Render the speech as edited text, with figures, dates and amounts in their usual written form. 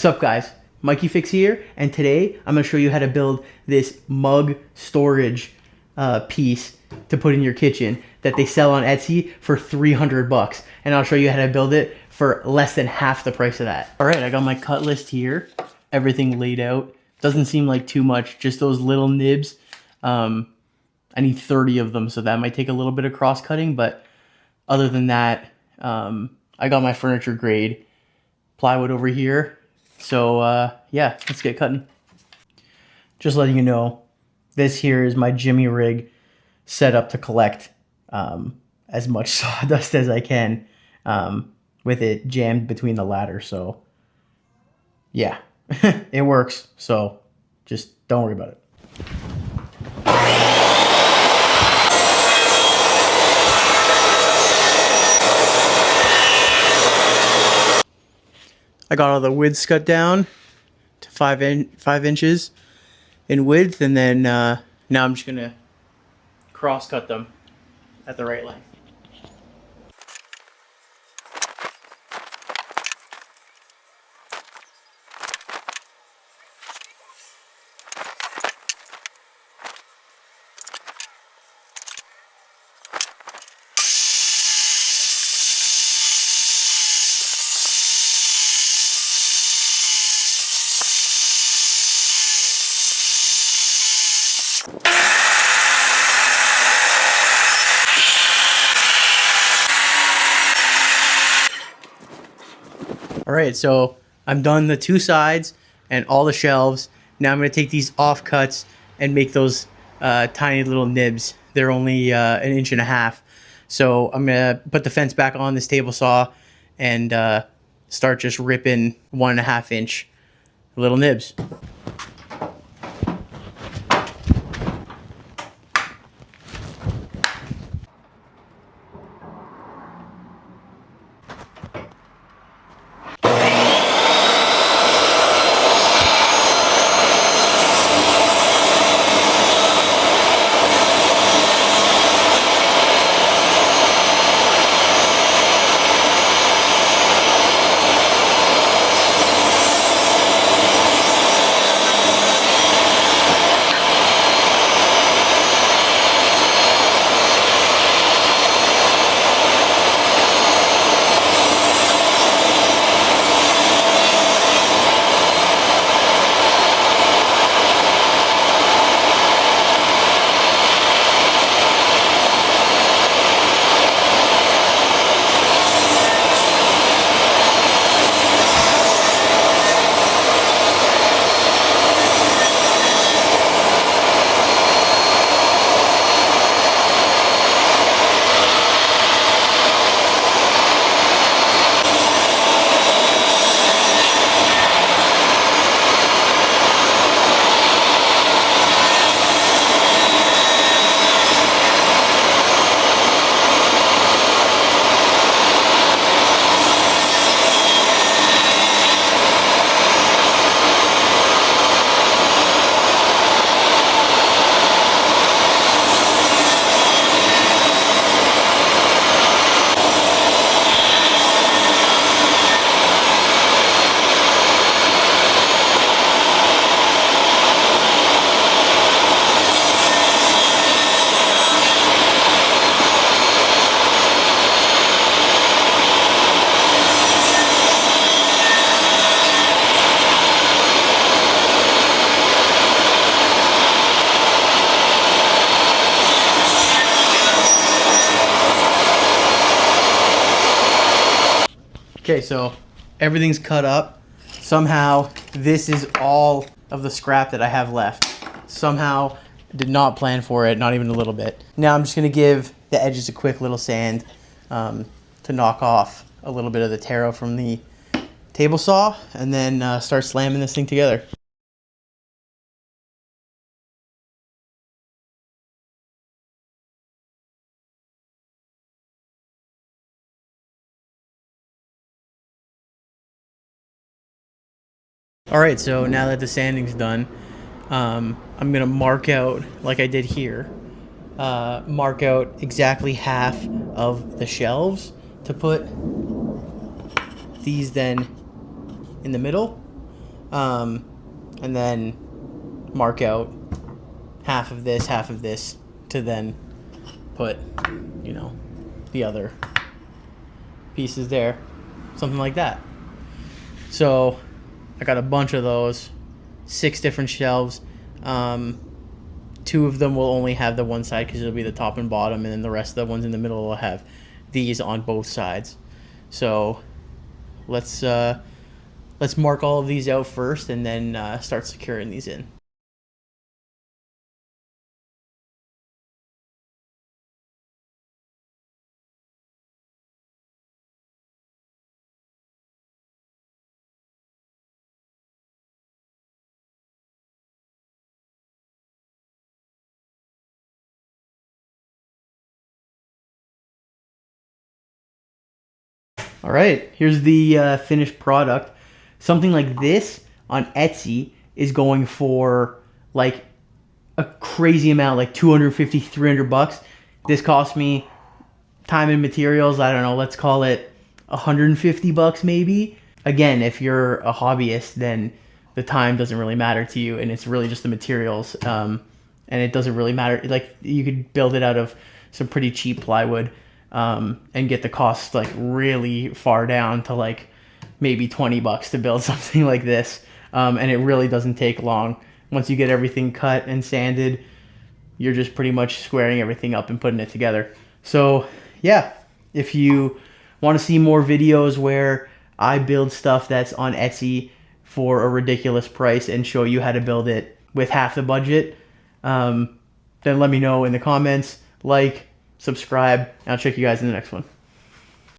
What's up guys, Mikeyfix here, and today I'm going to show you how to build this mug storage piece to put in your kitchen that they sell on Etsy for 300 bucks, and I'll show you how to build it for less than half the price of that. Alright, I got my cut list here, everything laid out. Doesn't seem like too much, just those little nibs. I need 30 of them, so that might take a little bit of cross cutting, but other than that, I got my furniture grade plywood over here. So yeah, let's get cutting. Just letting you know, this here is my Jimmy rig set up to collect as much sawdust as I can with it jammed between the ladder. So yeah, it works. So just don't worry about it. I got all the widths cut down to 5 inches in width, and then now I'm just gonna cross cut them at the right length. Alright, so I'm done the two sides and all the shelves. Now I'm going to take these offcuts and make those tiny little nibs. They're only 1.5 inches. So I'm going to put the fence back on this table saw and start just ripping 1.5 inch little nibs. Okay, so everything's cut up. Somehow this is all of the scrap that I have left. Somehow did not plan for it, not even a little bit. Now I'm just gonna give the edges a quick little sand to knock off a little bit of the taro from the table saw, and then start slamming this thing together. Alright, so now that the sanding's done, I'm going to mark out, like I did here, mark out exactly half of the shelves to put these then in the middle, And then mark out half of this to then put, you know, the other pieces there, something like that. So I got a bunch of those, 6 different shelves. 2 of them will only have the one side because it'll be the top and bottom, and then the rest of the ones in the middle will have these on both sides. So let's mark all of these out first, and then start securing these in. All right, here's the finished product. Something like this on Etsy is going for like a crazy amount, like 250, 300 bucks. This cost me time and materials, I don't know, let's call it 150 bucks maybe. Again, if you're a hobbyist, then the time doesn't really matter to you, and it's really just the materials. And it doesn't really matter. Like, you could build it out of some pretty cheap plywood, and get the cost like really far down to like maybe 20 bucks to build something like this. And it really doesn't take long. Once you get everything cut and sanded, you're just pretty much squaring everything up and putting it together. So yeah, if you want to see more videos where I build stuff that's on Etsy for a ridiculous price and show you how to build it with half the budget, then let me know in the comments. Like, subscribe, and I'll check you guys in the next one.